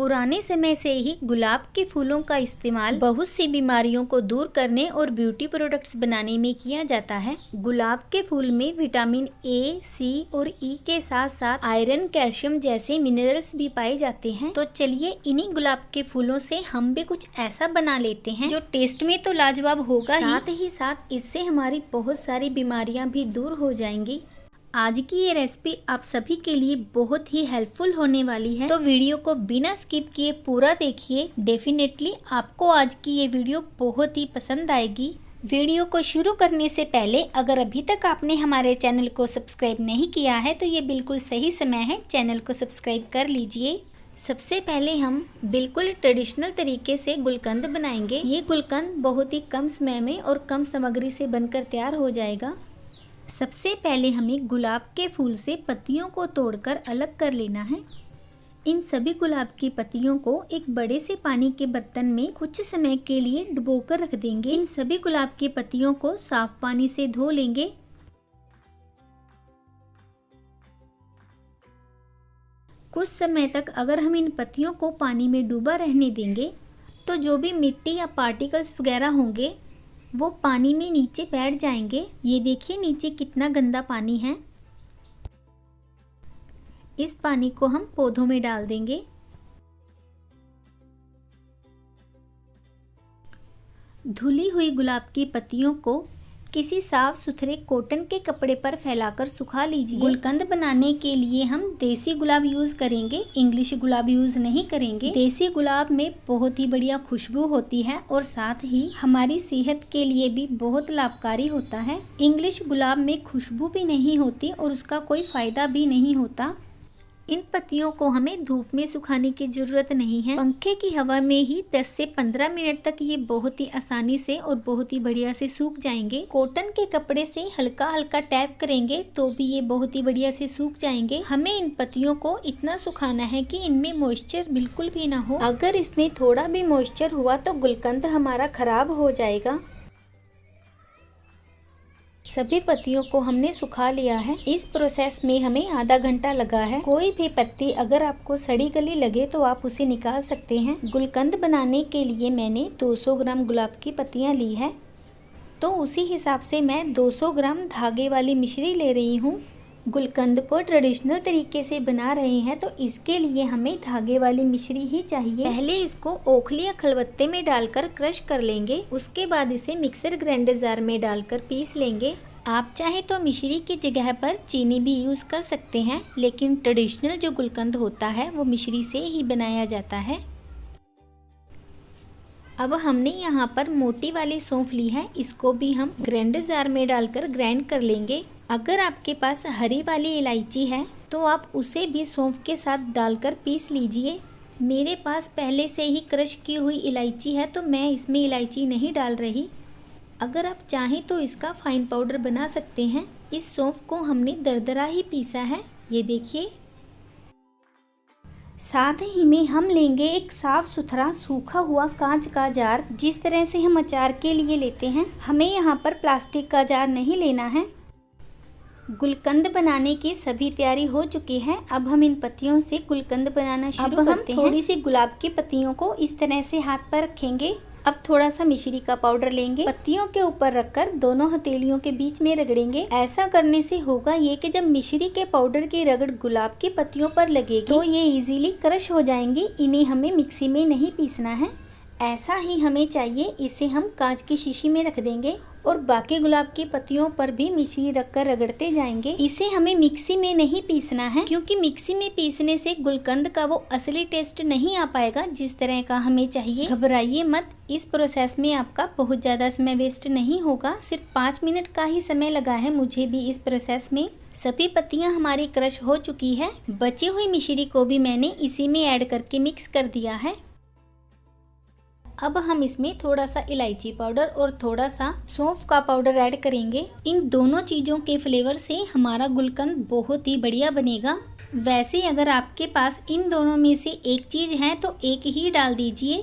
पुराने समय से ही गुलाब के फूलों का इस्तेमाल बहुत सी बीमारियों को दूर करने और ब्यूटी प्रोडक्ट्स बनाने में किया जाता है। गुलाब के फूल में विटामिन ए, सी और ई के साथ साथ आयरन, कैल्शियम जैसे मिनरल्स भी पाए जाते हैं। तो चलिए इन्हीं गुलाब के फूलों से हम भी कुछ ऐसा बना लेते हैं जो टेस्ट में तो लाजवाब होगा, साथ ही साथ इससे हमारी बहुत सारी बीमारियां भी दूर हो जाएंगी। आज की ये रेसिपी आप सभी के लिए बहुत ही हेल्पफुल होने वाली है, तो वीडियो को बिना स्किप किए पूरा देखिए। डेफिनेटली आपको आज की ये वीडियो बहुत ही पसंद आएगी। वीडियो को शुरू करने से पहले अगर अभी तक आपने हमारे चैनल को सब्सक्राइब नहीं किया है तो ये बिल्कुल सही समय है, चैनल को सब्सक्राइब कर लीजिए। सबसे पहले हम बिल्कुल ट्रेडिशनल तरीके से गुलकंद बनाएंगे। ये गुलकंद बहुत ही कम समय में और कम सामग्री से बनकर तैयार हो जाएगा। सबसे पहले हमें गुलाब के फूल से पत्तियों को तोड़कर अलग कर लेना है। इन सभी गुलाब की पत्तियों को एक बड़े से पानी के बर्तन में कुछ समय के लिए डुबोकर रख देंगे। इन सभी गुलाब की पत्तियों को साफ पानी से धो लेंगे। कुछ समय तक अगर हम इन पत्तियों को पानी में डूबा रहने देंगे तो जो भी मिट्टी या पार्टिकल्स वगैरह होंगे वो पानी में नीचे बैठ जाएंगे। ये देखिए नीचे कितना गंदा पानी है। इस पानी को हम पौधों में डाल देंगे। धुली हुई गुलाब की पत्तियों को किसी साफ सुथरे कॉटन के कपड़े पर फैलाकर सुखा लीजिए। गुलकंद बनाने के लिए हम देसी गुलाब यूज करेंगे, इंग्लिश गुलाब यूज नहीं करेंगे। देसी गुलाब में बहुत ही बढ़िया खुशबू होती है और साथ ही हमारी सेहत के लिए भी बहुत लाभकारी होता है। इंग्लिश गुलाब में खुशबू भी नहीं होती और उसका कोई फायदा भी नहीं होता। इन पत्तियों को हमें धूप में सुखाने की जरूरत नहीं है। पंखे की हवा में ही 10 से 15 मिनट तक ये बहुत ही आसानी से और बहुत ही बढ़िया से सूख जाएंगे। कॉटन के कपड़े से हल्का हल्का टैप करेंगे तो भी ये बहुत ही बढ़िया से सूख जाएंगे। हमें इन पत्तियों को इतना सुखाना है कि इनमें मॉइस्चर बिल्कुल भी ना हो। अगर इसमें थोड़ा भी मॉइस्चर हुआ तो गुलकंद हमारा खराब हो जाएगा। सभी पत्तियों को हमने सुखा लिया है। इस प्रोसेस में हमें आधा घंटा लगा है। कोई भी पत्ती अगर आपको सड़ी गली लगे तो आप उसे निकाल सकते हैं। गुलकंद बनाने के लिए मैंने 200 ग्राम गुलाब की पत्तियां ली है, तो उसी हिसाब से मैं 200 ग्राम धागे वाली मिश्री ले रही हूँ। गुलकंद को ट्रेडिशनल तरीके से बना रहे हैं तो इसके लिए हमें धागे वाली मिश्री ही चाहिए। पहले इसको ओखली या खलबत्ते में डालकर क्रश कर लेंगे। उसके बाद इसे मिक्सर ग्राइंडर जार में डालकर पीस लेंगे। आप चाहे तो मिश्री की जगह पर चीनी भी यूज कर सकते हैं, लेकिन ट्रेडिशनल जो गुलकंद होता है वो मिश्री से ही बनाया जाता है। अब हमने यहाँ पर मोटी वाली सौंफ ली है, इसको भी हम ग्राइंडर जार में डालकर ग्राइंड कर लेंगे। अगर आपके पास हरी वाली इलायची है तो आप उसे भी सौंफ के साथ डालकर पीस लीजिए। मेरे पास पहले से ही क्रश की हुई इलायची है तो मैं इसमें इलायची नहीं डाल रही। अगर आप चाहें तो इसका फाइन पाउडर बना सकते हैं। इस सौंफ को हमने दरदरा ही पीसा है, ये देखिए। साथ ही में हम लेंगे एक साफ सुथरा सूखा हुआ कांच का जार, जिस तरह से हम अचार के लिए लेते हैं। हमें यहाँ पर प्लास्टिक का जार नहीं लेना है। गुलकंद बनाने की सभी तैयारी हो चुकी है। अब हम इन पत्तियों से गुलकंद बनाना शुरू करते हैं। थोड़ी सी गुलाब की पत्तियों को इस तरह से हाथ पर रखेंगे। अब थोड़ा सा मिश्री का पाउडर लेंगे, पत्तियों के ऊपर रखकर दोनों हथेलियों के बीच में रगड़ेंगे। ऐसा करने से होगा ये कि जब मिश्री के पाउडर की रगड़ गुलाब की पत्तियों पर लगेगी तो ये इजीली क्रश हो जाएंगी। इन्हें हमें मिक्सी में नहीं पीसना है, ऐसा ही हमें चाहिए। इसे हम कांच की शीशी में रख देंगे और बाकी गुलाब की पत्तियों पर भी मिश्री रखकर रगड़ते जाएंगे। इसे हमें मिक्सी में नहीं पीसना है, क्योंकि मिक्सी में पीसने से गुलकंद का वो असली टेस्ट नहीं आ पाएगा जिस तरह का हमें चाहिए। घबराइए मत, इस प्रोसेस में आपका बहुत ज़्यादा समय वेस्ट नहीं होगा। सिर्फ 5 मिनट का ही समय लगा है मुझे भी इस प्रोसेस में। सभी पत्तियां हमारी क्रश हो चुकी है। बची हुई मिश्री को भी मैंने इसी में ऐड करके मिक्स कर दिया है। अब हम इसमें थोड़ा सा इलायची पाउडर और थोड़ा सा सौंफ का पाउडर ऐड करेंगे। इन दोनों चीज़ों के फ्लेवर से हमारा गुलकंद बहुत ही बढ़िया बनेगा। वैसे अगर आपके पास इन दोनों में से एक चीज़ है तो एक ही डाल दीजिए।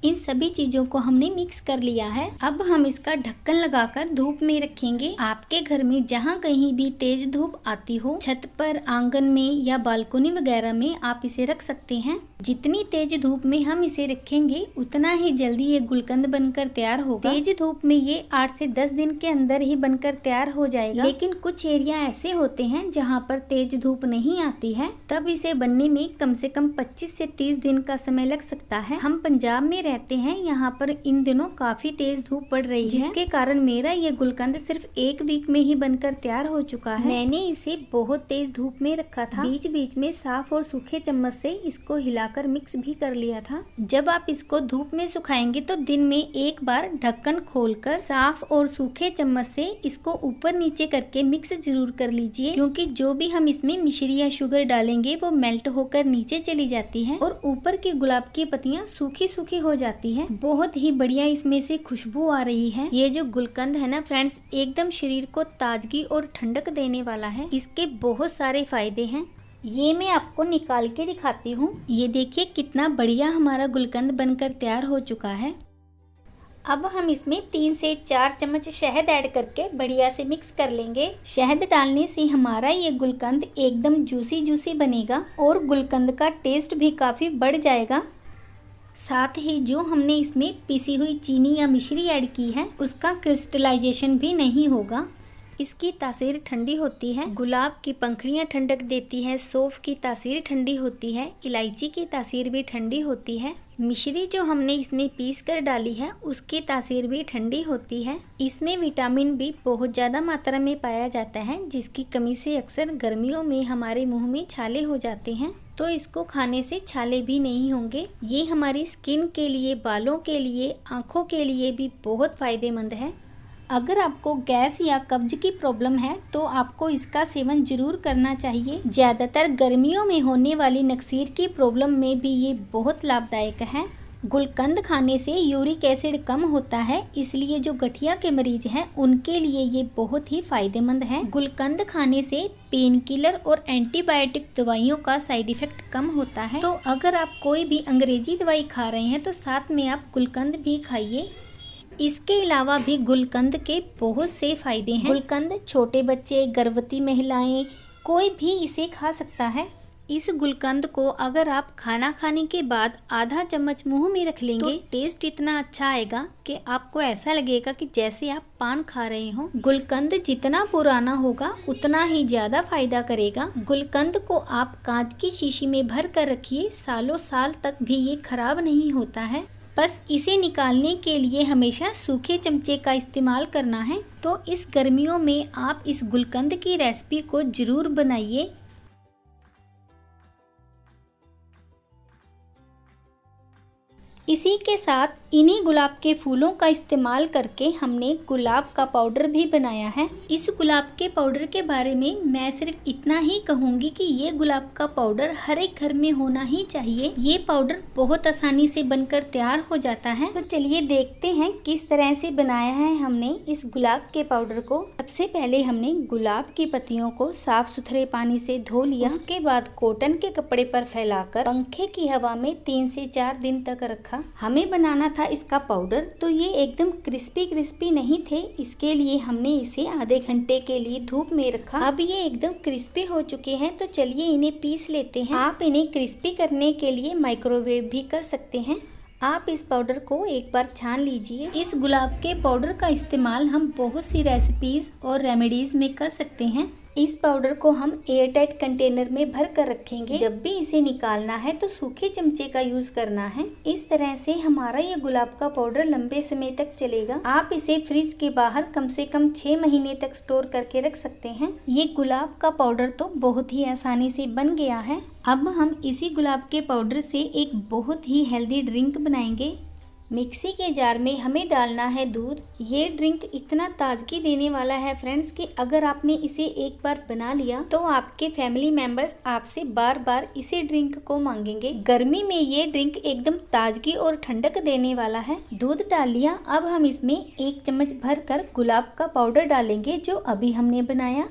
इन सभी चीजों को हमने मिक्स कर लिया है। अब हम इसका ढक्कन लगाकर धूप में रखेंगे। आपके घर में जहाँ कहीं भी तेज धूप आती हो, छत पर, आंगन में या बालकोनी वगैरह में आप इसे रख सकते हैं। जितनी तेज धूप में हम इसे रखेंगे उतना ही जल्दी ये गुलकंद बनकर तैयार होगा। तेज धूप में ये 8 से 10 दिन के अंदर ही बनकर तैयार हो जाएगा। लेकिन कुछ एरिया ऐसे होते हैं जहाँ पर तेज धूप नहीं आती है, तब इसे बनने में कम से कम 25 से 30 दिन का समय लग सकता है। हम पंजाब में रहते हैं, यहाँ पर इन दिनों काफी तेज धूप पड़ रही है, जिसके कारण मेरा ये गुलकंद सिर्फ 1 वीक में ही बनकर तैयार हो चुका है। मैंने इसे बहुत तेज धूप में रखा था, बीच बीच में साफ और सूखे चम्मच से इसको हिलाकर मिक्स भी कर लिया था। जब आप इसको धूप में सुखाएंगे तो दिन में एक बार ढक्कन खोलकर साफ और सूखे चम्मच से इसको ऊपर नीचे करके मिक्स जरूर कर लीजिए, क्योंकि जो भी हम इसमें मिश्री या शुगर डालेंगे वो मेल्ट होकर नीचे चली जाती है और ऊपर की गुलाब की पत्तियां सूखी सूखी हो जाती है। बहुत ही बढ़िया इसमें से खुशबू आ रही है। ये जो गुलकंद है ना फ्रेंड्स, एकदम शरीर को ताजगी और ठंडक देने वाला है। इसके बहुत सारे फायदे हैं। ये मैं आपको निकाल के दिखाती हूँ। ये देखिए कितना बढ़िया हमारा गुलकंद बनकर तैयार हो चुका है। अब हम इसमें 3 से 4 चम्मच शहद ऐड करके बढ़िया से मिक्स कर लेंगे। शहद डालने से हमारा ये गुलकंद एकदम जूसी जूसी बनेगा और गुलकंद का टेस्ट भी काफ़ी बढ़ जाएगा। साथ ही जो हमने इसमें पिसी हुई चीनी या मिश्री ऐड की है उसका क्रिस्टलाइजेशन भी नहीं होगा। इसकी तासीर ठंडी होती है। गुलाब की पंखुड़ियाँ ठंडक देती है, सौंफ की तासीर ठंडी होती है, इलायची की तासीर भी ठंडी होती है। मिश्री जो हमने इसमें पीस कर डाली है उसकी तासीर भी ठंडी होती है। इसमें विटामिन बी बहुत ज़्यादा मात्रा में पाया जाता है, जिसकी कमी से अक्सर गर्मियों में हमारे मुंह में छाले हो जाते हैं, तो इसको खाने से छाले भी नहीं होंगे। ये हमारी स्किन के लिए, बालों के लिए, आँखों के लिए भी बहुत फ़ायदेमंद है। अगर आपको गैस या कब्ज की प्रॉब्लम है तो आपको इसका सेवन जरूर करना चाहिए। ज़्यादातर गर्मियों में होने वाली नक्सीर की प्रॉब्लम में भी ये बहुत लाभदायक है। गुलकंद खाने से यूरिक एसिड कम होता है, इसलिए जो गठिया के मरीज हैं उनके लिए ये बहुत ही फायदेमंद है। गुलकंद खाने से पेन किलर और एंटीबायोटिक दवाइयों का साइड इफेक्ट कम होता है। तो अगर आप कोई भी अंग्रेजी दवाई खा रहे हैं तो साथ में आप गुलकंद भी खाइए। इसके अलावा भी गुलकंद के बहुत से फायदे हैं। गुलकंद छोटे बच्चे, गर्भवती महिलाएं, कोई भी इसे खा सकता है। इस गुलकंद को अगर आप खाना खाने के बाद आधा चम्मच मुंह में रख लेंगे तो टेस्ट इतना अच्छा आएगा कि आपको ऐसा लगेगा कि जैसे आप पान खा रहे हो। गुलकंद जितना पुराना होगा उतना ही ज्यादा फायदा करेगा। गुलकंद को आप कांच की शीशी में भर कर रखिए, सालों साल तक भी ये खराब नहीं होता है। बस इसे निकालने के लिए हमेशा सूखे चमचे का इस्तेमाल करना है। तो इस गर्मियों में आप इस गुलकंद की रेसिपी को जरूर बनाइए। इसी के साथ इन्हीं गुलाब के फूलों का इस्तेमाल करके हमने गुलाब का पाउडर भी बनाया है। इस गुलाब के पाउडर के बारे में मैं सिर्फ इतना ही कहूँगी कि ये गुलाब का पाउडर हर एक घर में होना ही चाहिए। ये पाउडर बहुत आसानी से बनकर तैयार हो जाता है। तो चलिए देखते हैं किस तरह से बनाया है हमने इस गुलाब के पाउडर को। सबसे पहले हमने गुलाब की पत्तियों को साफ सुथरे पानी से धो लिया। उसके बाद कॉटन के कपड़े पर फैलाकर पंखे की हवा में 3 से 4 दिन तक रखा। हमें बनाना था इसका पाउडर, तो ये एकदम क्रिस्पी नहीं थे, इसके लिए हमने इसे आधे घंटे के लिए धूप में रखा। अब ये एकदम क्रिस्पी हो चुके हैं, तो चलिए इन्हें पीस लेते हैं। आप इन्हें क्रिस्पी करने के लिए माइक्रोवेव भी कर सकते हैं। आप इस पाउडर को एक बार छान लीजिए। इस गुलाब के पाउडर का इस्तेमाल हम बहुत सी रेसिपीज और रेमेडीज में कर सकते हैं। इस पाउडर को हम एयर टाइट कंटेनर में भर कर रखेंगे। जब भी इसे निकालना है तो सूखे चमचे का यूज करना है। इस तरह से हमारा ये गुलाब का पाउडर लंबे समय तक चलेगा। आप इसे फ्रिज के बाहर कम से कम 6 महीने तक स्टोर करके रख सकते हैं। ये गुलाब का पाउडर तो बहुत ही आसानी से बन गया है। अब हम इसी गुलाब के पाउडर से एक बहुत ही हेल्दी ड्रिंक बनाएंगे। मिक्सी के जार में हमें डालना है दूध। ये ड्रिंक इतना ताजगी देने वाला है फ्रेंड्स कि अगर आपने इसे एक बार बना लिया तो आपके फैमिली मेंबर्स आपसे बार बार इसी ड्रिंक को मांगेंगे। गर्मी में ये ड्रिंक एकदम ताजगी और ठंडक देने वाला है। दूध डाल लिया। अब हम इसमें 1 चम्मच भर कर गुलाब का पाउडर डालेंगे जो अभी हमने बनाया।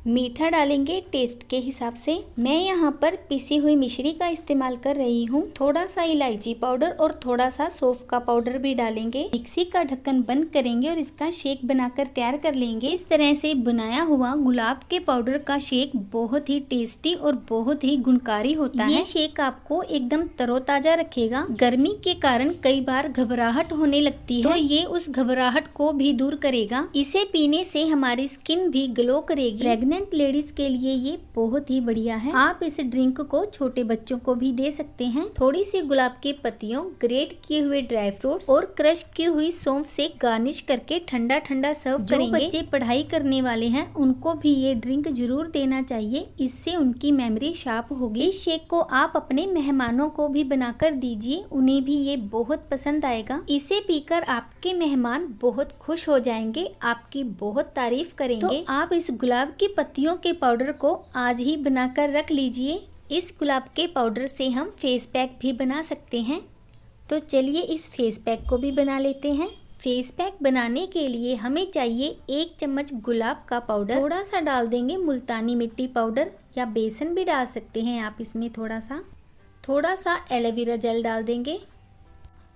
मीठा डालेंगे टेस्ट के हिसाब से। मैं यहाँ पर पिसी हुई मिश्री का इस्तेमाल कर रही हूँ। थोड़ा सा इलायची पाउडर और थोड़ा सा सौंफ का पाउडर भी डालेंगे। मिक्सी का ढक्कन बंद करेंगे और इसका शेक बनाकर तैयार कर लेंगे। इस तरह से बनाया हुआ गुलाब के पाउडर का शेक बहुत ही टेस्टी और बहुत ही गुणकारी होता है। ये शेक आपको एकदम तरोताजा रखेगा। गर्मी के कारण कई बार घबराहट होने लगती है, तो ये उस घबराहट को भी दूर करेगा। इसे पीने से हमारी स्किन भी ग्लो करेगी। प्रेग्नेंट लेडीज के लिए ये बहुत ही बढ़िया है। आप इस ड्रिंक को छोटे बच्चों को भी दे सकते हैं। थोड़ी सी गुलाब की पत्तियों, ग्रेट किए हुए ड्राई फ्रूट्स और क्रश की हुई सौंफ से गार्निश करके ठंडा ठंडा सर्व करेंगे। जो बच्चे पढ़ाई करने वाले हैं उनको भी ये ड्रिंक जरूर देना चाहिए। इससे उनकी मेमोरी शार्प होगी। इस शेक को आप अपने मेहमानों को भी बनाकर दीजिए, उन्हें भी ये बहुत पसंद आएगा। इसे पीकर आपके मेहमान बहुत खुश हो जाएंगे, आपकी बहुत तारीफ करेंगे। तो आप इस गुलाब की पत्तियों के पाउडर को आज ही बनाकर रख लीजिए। इस गुलाब के पाउडर से हम फेस पैक भी बना सकते हैं। तो चलिए इस फेस पैक को भी बना लेते हैं। फेस पैक बनाने के लिए हमें चाहिए 1 चम्मच गुलाब का पाउडर, थोड़ा सा डाल देंगे मुल्तानी मिट्टी पाउडर या बेसन भी डाल सकते हैं आप इसमें। थोड़ा सा एलोवेरा जेल डाल देंगे।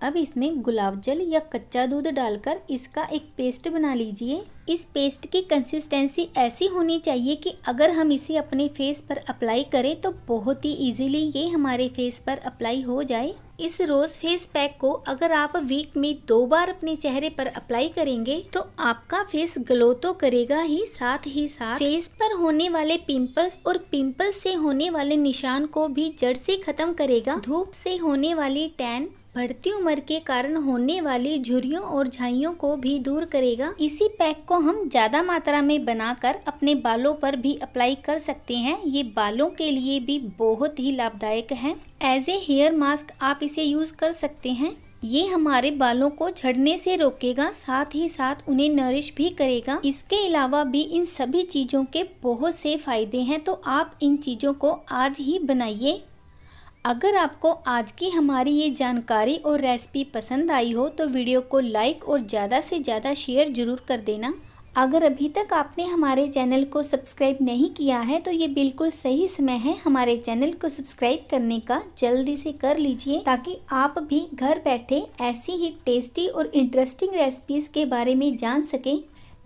अब इसमें गुलाब जल या कच्चा दूध डालकर इसका एक पेस्ट बना लीजिए। इस पेस्ट की कंसिस्टेंसी ऐसी होनी चाहिए कि अगर हम इसे अपने फेस पर अप्लाई करें तो बहुत ही इजीली ये हमारे फेस पर अप्लाई हो जाए। इस रोज फेस पैक को अगर आप वीक में 2 बार अपने चेहरे पर अप्लाई करेंगे तो आपका फेस ग्लो तो करेगा ही साथ फेस पर होने वाले पिंपल्स और पिंपल्स से होने वाले निशान को भी जड़ से खत्म करेगा। धूप से होने वाली टैन, बढ़ती उम्र के कारण होने वाली झुर्रियों और झाइयों को भी दूर करेगा। इसी पैक को हम ज्यादा मात्रा में बनाकर अपने बालों पर भी अप्लाई कर सकते हैं। ये बालों के लिए भी बहुत ही लाभदायक है। एज ए हेयर मास्क आप इसे यूज कर सकते हैं। ये हमारे बालों को झड़ने से रोकेगा, साथ ही साथ उन्हें नरिश भी करेगा। इसके अलावा भी इन सभी चीजों के बहुत से फायदे हैं, तो आप इन चीजों को आज ही बनाइए। अगर आपको आज की हमारी ये जानकारी और रेसिपी पसंद आई हो तो वीडियो को लाइक और ज़्यादा से ज़्यादा शेयर ज़रूर कर देना। अगर अभी तक आपने हमारे चैनल को सब्सक्राइब नहीं किया है तो ये बिल्कुल सही समय है हमारे चैनल को सब्सक्राइब करने का। जल्दी से कर लीजिए ताकि आप भी घर बैठे ऐसी ही टेस्टी और इंटरेस्टिंग रेसिपीज़ के बारे में जान सकें।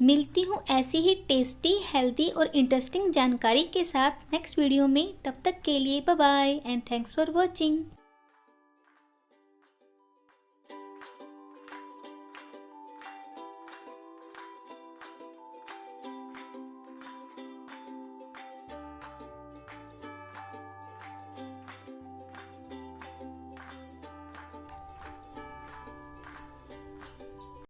मिलती हूँ ऐसी ही टेस्टी, हेल्दी और इंटरेस्टिंग जानकारी के साथ नेक्स्ट वीडियो में। तब तक के लिए bye bye and thanks for watching.